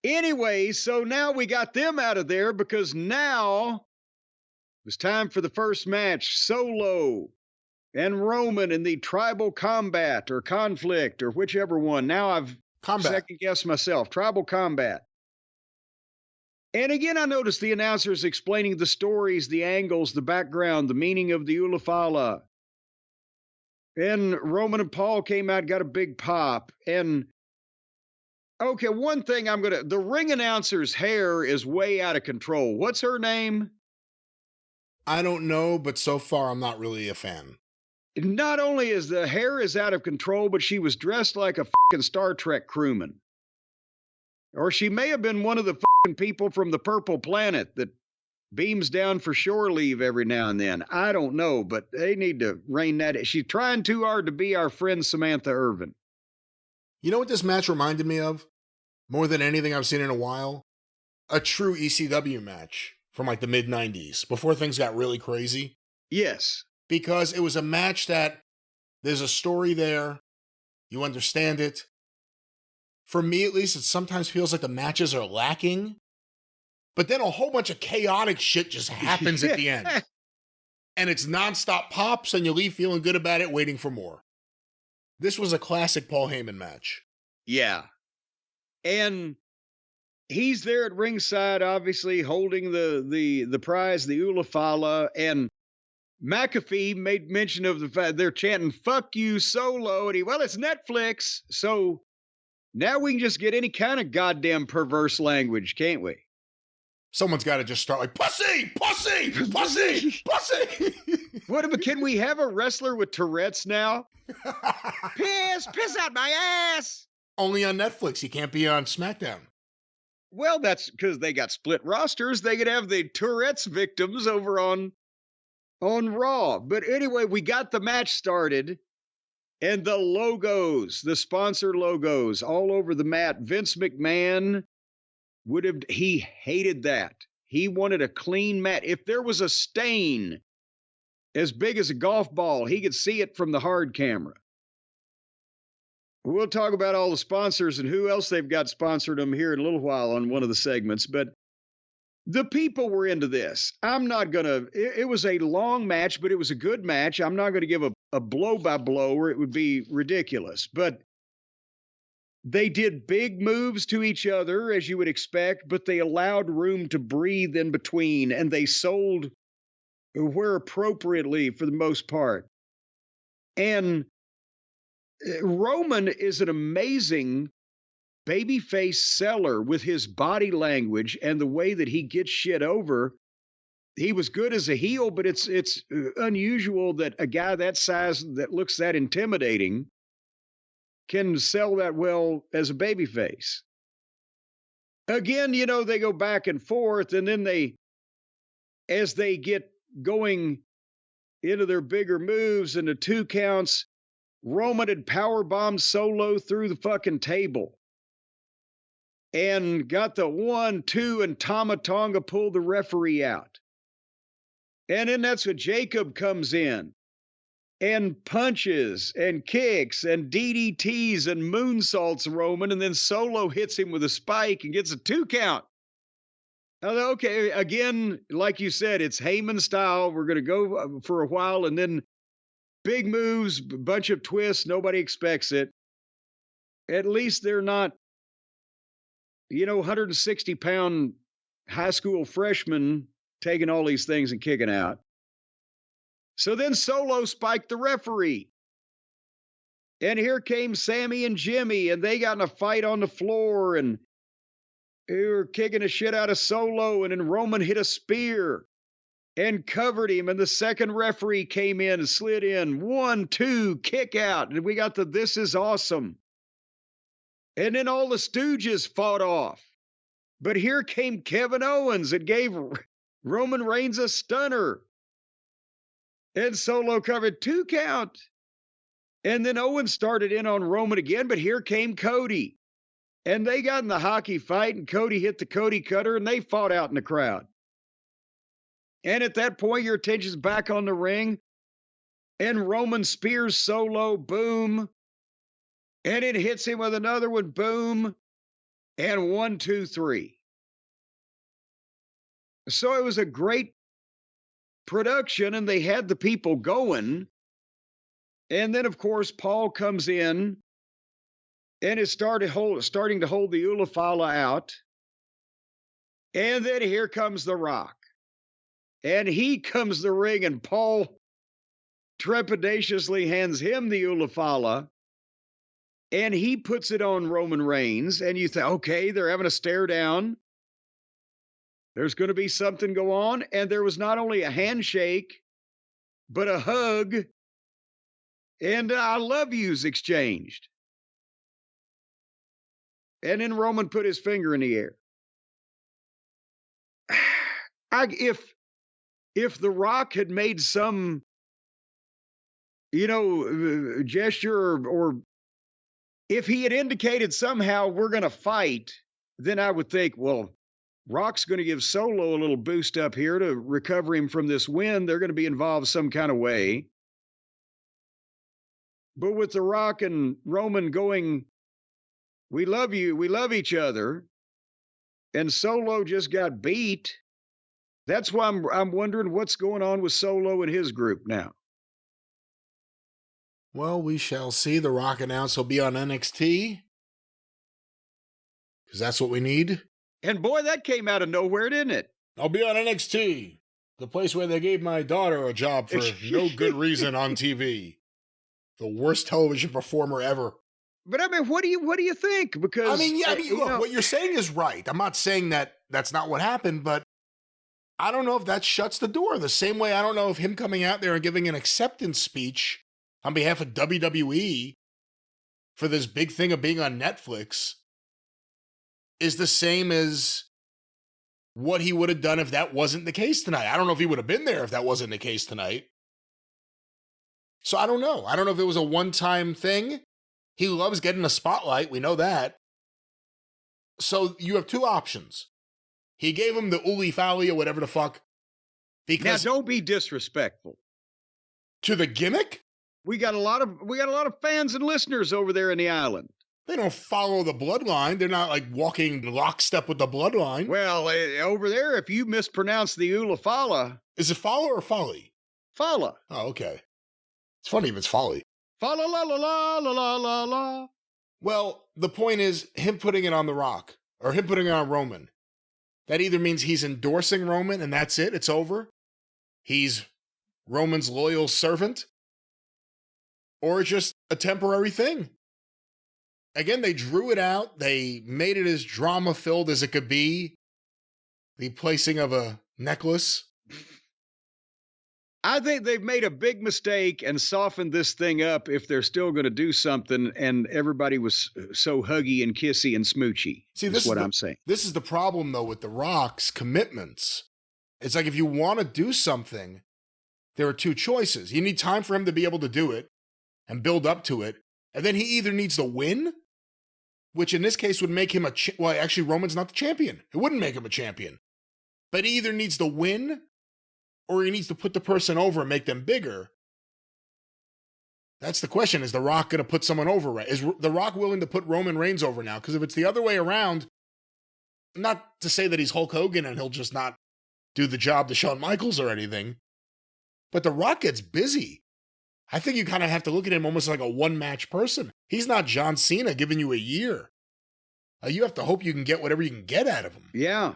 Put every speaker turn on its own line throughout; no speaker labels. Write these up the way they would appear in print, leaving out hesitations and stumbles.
Anyway, so now we got them out of there because now it was time for the first match. Solo and Roman in the tribal combat or conflict or whichever one. Now I've
Combat.
second guessed myself. Tribal combat. And again, I noticed the announcers explaining the stories, the angles, the background, the meaning of the Ulafala. And Roman and Paul came out, got a big pop. And okay, one thing the ring announcer's hair is way out of control. What's her name?
I don't know, but so far I'm not really a fan.
Not only is the hair is out of control, but she was dressed like a fucking Star Trek crewman. Or she may have been one of the fucking people from the Purple Planet that beams down for shore leave every now and then. I don't know, but they need to rein that in. She's trying too hard to be our friend Samantha Irvin.
You know what this match reminded me of? More than anything I've seen in a while? A true ECW match from like the mid-90s, before things got really crazy.
Yes.
Because it was a match that there's a story there, you understand it. For me, at least, it sometimes feels like the matches are lacking, but then a whole bunch of chaotic shit just happens at the end. And it's nonstop pops, and you leave feeling good about it, waiting for more. This was a classic Paul Heyman match.
Yeah. And he's there at ringside, obviously, holding the prize, the Ulafala, and McAfee made mention of the fact they're chanting, "Fuck you, Solo." And well, it's Netflix, so now we can just get any kind of goddamn perverse language, can't we?
Someone's got to just start like, pussy, pussy, pussy, pussy.
Can we have a wrestler with Tourette's now? Piss out my ass.
Only on Netflix. You can't be on SmackDown.
Well, that's because they got split rosters. They could have the Tourette's victims over on Raw. But anyway, we got the match started. And the logos, the sponsor logos all over the mat. Vince McMahon he hated that. He wanted a clean mat. If there was a stain as big as a golf ball, he could see it from the hard camera. We'll talk about all the sponsors and who else they've got sponsored them here in a little while on one of the segments. But the people were into this. It was a long match, but it was a good match. I'm not going to give a blow-by-blow or it would be ridiculous. But they did big moves to each other, as you would expect, but they allowed room to breathe in between, and they sold where appropriately for the most part. And Roman is an amazing babyface seller with his body language and the way that he gets shit over. He was good as a heel, but it's unusual that a guy that size that looks that intimidating can sell that well as a babyface. Again, they go back and forth, and then as they get going into their bigger moves and the 2 counts, Roman had powerbombed Solo through the fucking table and got the 1, 2, and Tama Tonga pulled the referee out. And then that's when Jacob comes in and punches and kicks and DDTs and moonsaults Roman, and then Solo hits him with a spike and gets a 2 count. Okay, again, like you said, it's Heyman style. We're going to go for a while, and then big moves, bunch of twists. Nobody expects it. At least they're not, 160-pound high school freshmen taking all these things and kicking out. So then Solo spiked the referee. And here came Sammy and Jimmy, and they got in a fight on the floor, and they were kicking the shit out of Solo, and then Roman hit a spear and covered him, and the second referee came in and slid in. 1, 2, kick out, and we got the "This is awesome." And then all the Stooges fought off. But here came Kevin Owens and gave Roman Reigns a stunner. And Solo covered 2 count. And then Owens started in on Roman again, but here came Cody. And they got in the hockey fight, and Cody hit the Cody cutter, and they fought out in the crowd. And at that point, your attention's back on the ring, and Roman spears Solo, boom. And it hits him with another one, boom. and 1, 2, 3. So it was a great production, and they had the people going. And then, of course, Paul comes in and is starting to hold the Ulafala out. And then here comes The Rock. And he comes to the ring, and Paul trepidatiously hands him the Ulafala. And he puts it on Roman Reigns. And you think, okay, they're having a stare down. There's going to be something go on. And there was not only a handshake, but a hug and I love yous exchanged. And then Roman put his finger in the air. If The Rock had made some, gesture or if he had indicated somehow we're going to fight, then I would think, well, Rock's going to give Solo a little boost up here to recover him from this win. They're going to be involved some kind of way. But with The Rock and Roman going, we love you, we love each other, and Solo just got beat, that's why I'm wondering what's going on with Solo and his group now.
Well, we shall see. The Rock announced he'll be on NXT, because that's what we need.
And boy, that came out of nowhere, didn't it?
I'll be on NXT, the place where they gave my daughter a job for no good reason on TV. The worst television performer ever.
But I mean, what do you think? Because
look, what you're saying is right. I'm not saying that that's not what happened, but I don't know if that shuts the door. The same way I don't know if him coming out there and giving an acceptance speech on behalf of WWE for this big thing of being on Netflix is the same as what he would have done if that wasn't the case tonight. I don't know if he would have been there if that wasn't the case tonight. So I don't know. I don't know if it was a one-time thing. He loves getting a spotlight. We know that. So you have two options. He gave him the Uli Fali or whatever the fuck. Because
now, don't be disrespectful.
To the gimmick?
We got a lot of fans and listeners over there in the island.
They don't follow the bloodline. They're not like walking lockstep with the bloodline.
Well, over there, if you mispronounce the Ulafala.
Is it Fala or Folly?
Fala.
Oh, okay. It's funny if it's Folly.
Fala la la la la la la la.
Well, the point is him putting it on The Rock or him putting it on Roman. That either means he's endorsing Roman and that's it. It's over. He's Roman's loyal servant. Or it's just a temporary thing. Again, they drew it out. They made it as drama-filled as it could be. The placing of a necklace.
I think they've made a big mistake and softened this thing up if they're still going to do something and everybody was so huggy and kissy and smoochy. See, this is what I'm saying.
This is the problem, though, with The Rock's commitments. It's like if you want to do something, there are two choices. You need time for him to be able to do it and build up to it. And then he either needs to win, which in this case would make him well, actually, Roman's not the champion. It wouldn't make him a champion. But he either needs to win or he needs to put the person over and make them bigger. That's the question. Is The Rock going to put someone over? Right? Is The Rock willing to put Roman Reigns over now? Because if it's the other way around, not to say that he's Hulk Hogan and he'll just not do the job to Shawn Michaels or anything, but The Rock gets busy. I think you kind of have to look at him almost like a one-match person. He's not John Cena giving you a year. You have to hope you can get whatever you can get out of him.
Yeah,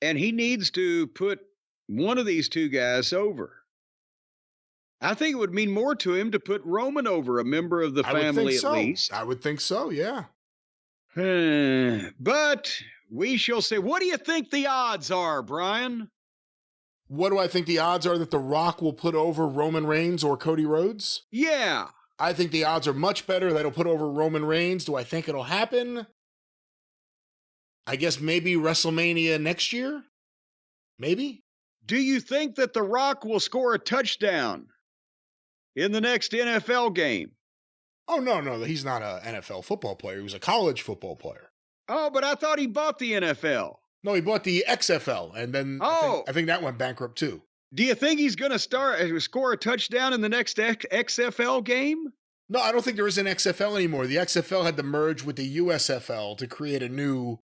and he needs to put one of these two guys over. I think it would mean more to him to put Roman over, a member of the family at least.
I would think so, yeah.
But we shall see. What do you think the odds are, Brian?
What do I think the odds are that The Rock will put over Roman Reigns or Cody Rhodes?
Yeah.
I think the odds are much better that he'll put over Roman Reigns. Do I think it'll happen? I guess maybe WrestleMania next year? Maybe?
Do you think that The Rock will score a touchdown in the next NFL game?
Oh, no. He's not an NFL football player. He was a college football player.
Oh, but I thought he bought the NFL.
No, he bought the XFL, and then I think that went bankrupt too.
Do you think he's going to score a touchdown in the next XFL game?
No, I don't think there is an XFL anymore. The XFL had to merge with the USFL to create a new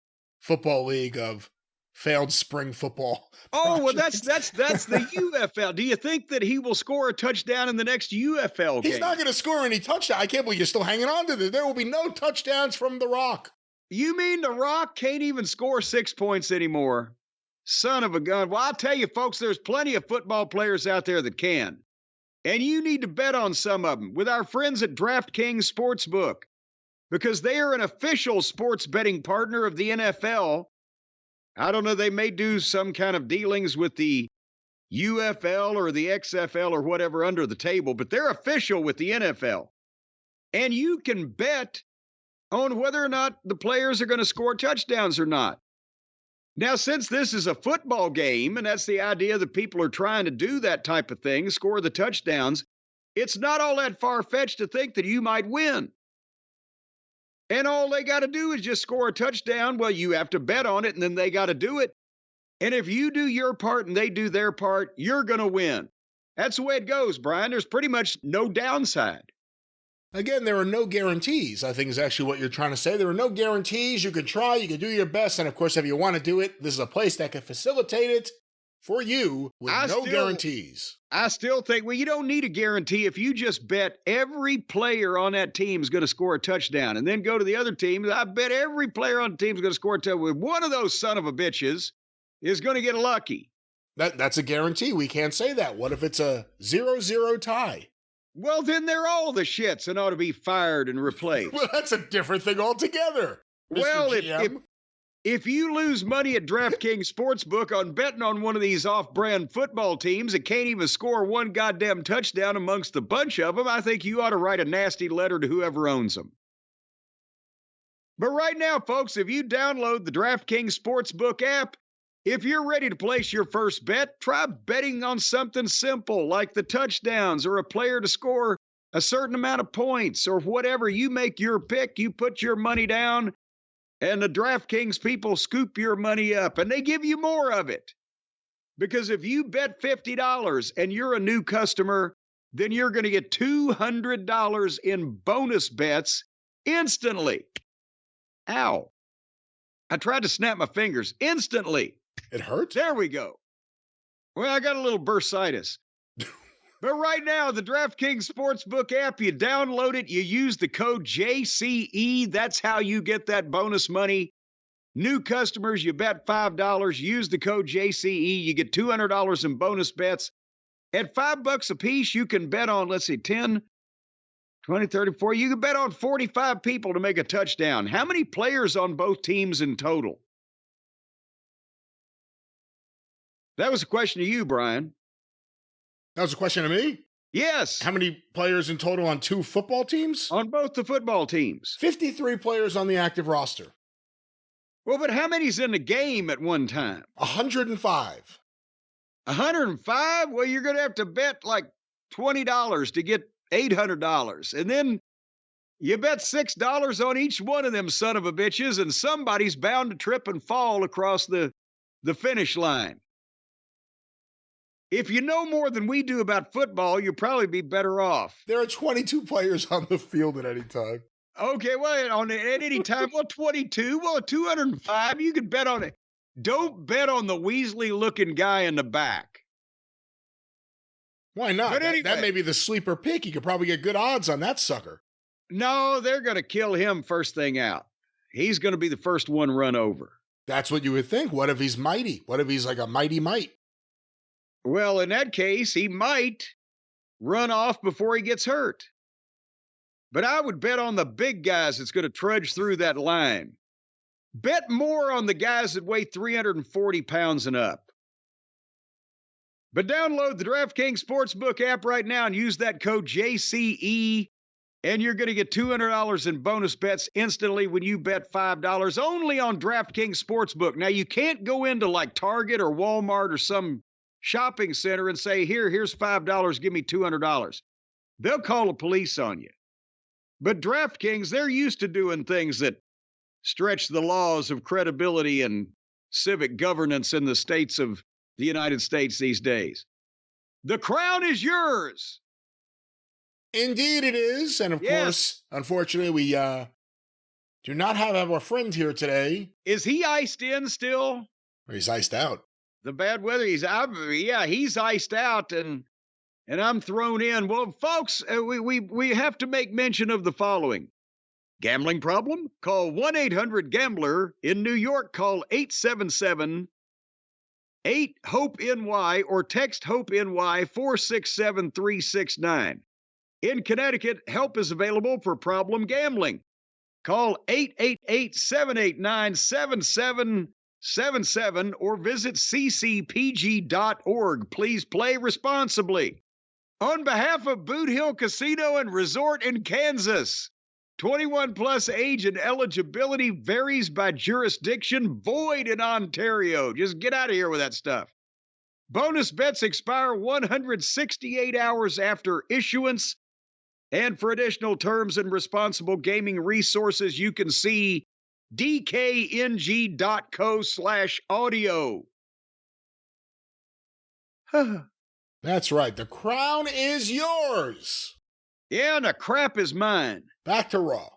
football league of failed spring football.
Oh, well,
projects.
that's the UFL. Do you think that he will score a touchdown in the next UFL game?
He's not going to score any touchdown. I can't believe you're still hanging on to this. There will be no touchdowns from The Rock.
You mean The Rock can't even score 6 points anymore? Son of a gun. Well, I'll tell you, folks, there's plenty of football players out there that can. And you need to bet on some of them with our friends at DraftKings Sportsbook, because they are an official sports betting partner of the NFL. I don't know, they may do some kind of dealings with the UFL or the XFL or whatever under the table, but they're official with the NFL. And you can bet on whether or not the players are going to score touchdowns or not. Now, since this is a football game, and that's the idea that people are trying to do that type of thing, score the touchdowns, it's not all that far-fetched to think that you might win. And all they got to do is just score a touchdown. Well, you have to bet on it, and then they got to do it. And if you do your part and they do their part, you're going to win. That's the way it goes, Brian. There's pretty much no downside.
Again, there are no guarantees, I think is actually what you're trying to say. There are no guarantees. You can try, you can do your best. And of course, if you want to do it, this is a place that can facilitate it for you with guarantees.
I still think, well, you don't need a guarantee if you just bet every player on that team is going to score a touchdown, and then go to the other team. I bet every player on the team is going to score a touchdown. One of those son of a bitches is going to get lucky.
That's a guarantee. We can't say that. What if it's a 0-0 tie?
Well, then they're all the shits and ought to be fired and replaced.
Well, that's a different thing altogether. Mr.
Well,
GM.
if you lose money at DraftKings Sportsbook on betting on one of these off-brand football teams that can't even score one goddamn touchdown amongst the bunch of them, I think you ought to write a nasty letter to whoever owns them. But right now, folks, if you download the DraftKings Sportsbook app, if you're ready to place your first bet, try betting on something simple like the touchdowns or a player to score a certain amount of points or whatever. You make your pick, you put your money down, and the DraftKings people scoop your money up, and they give you more of it. Because if you bet $50 and you're a new customer, then you're going to get $200 in bonus bets instantly. Ow. I tried to snap my fingers. Instantly.
It hurts?
There we go. Well, I got a little bursitis. But right now, the DraftKings Sportsbook app, you download it, you use the code JCE. That's how you get that bonus money. New customers, you bet $5, use the code JCE, you get $200 in bonus bets. At $5 a piece, you can bet on, 10, 20, 30, 40. You can bet on 45 people to make a touchdown. How many players on both teams in total? That was a question to you, Brian.
That was a question to me?
Yes.
How many players in total on two football teams?
On both the football teams.
53 players on the active roster.
Well, but how many's in the game at one time?
105.
105? Well, you're going to have to bet like $20 to get $800. And then you bet $6 on each one of them son of a bitches, and somebody's bound to trip and fall across the finish line. If you know more than we do about football, you'll probably be better off.
There are 22 players on the field at any time.
Okay, well, at any time, well, 22, well, 205, you can bet on it. Don't bet on the Weasley-looking guy in the back.
Why not?
But anyway,
that may be the sleeper pick. You could probably get good odds on that sucker.
No, they're going to kill him first thing out. He's going to be the first one run over.
That's what you would think. What if he's mighty? What if he's like a mighty might?
Well, in that case, he might run off before he gets hurt. But I would bet on the big guys that's going to trudge through that line. Bet more on the guys that weigh 340 pounds and up. But download the DraftKings Sportsbook app right now and use that code JCE, and you're going to get $200 in bonus bets instantly when you bet $5 only on DraftKings Sportsbook. Now, you can't go into like Target or Walmart or some shopping center and say, here's $5, give me $200. They'll call the police on you. But DraftKings, they're used to doing things that stretch the laws of credibility and civic governance in the states of the United States these days. The crown is yours.
Indeed it is. And of course, unfortunately, we Do not have our friend here today.
Is he iced in still?
Or he's iced out.
The bad weather, he's iced out, and I'm thrown in. Well, folks, we have to make mention of the following. Gambling problem? Call 1-800-GAMBLER. In New York, call 877-8-HOPE-NY or text HOPE-NY 467-369. In Connecticut, help is available for problem gambling. Call 888-789-7777 or visit ccpg.org. Please play responsibly. On behalf of Boot Hill Casino and Resort in Kansas, 21 plus age and eligibility varies by jurisdiction, void in Ontario. Just get out of here with that stuff. Bonus bets expire 168 hours after issuance. And for additional terms and responsible gaming resources, you can see dkng.co/audio.
That's right. The crown is yours.
Yeah, and the crap is mine.
Back to Raw.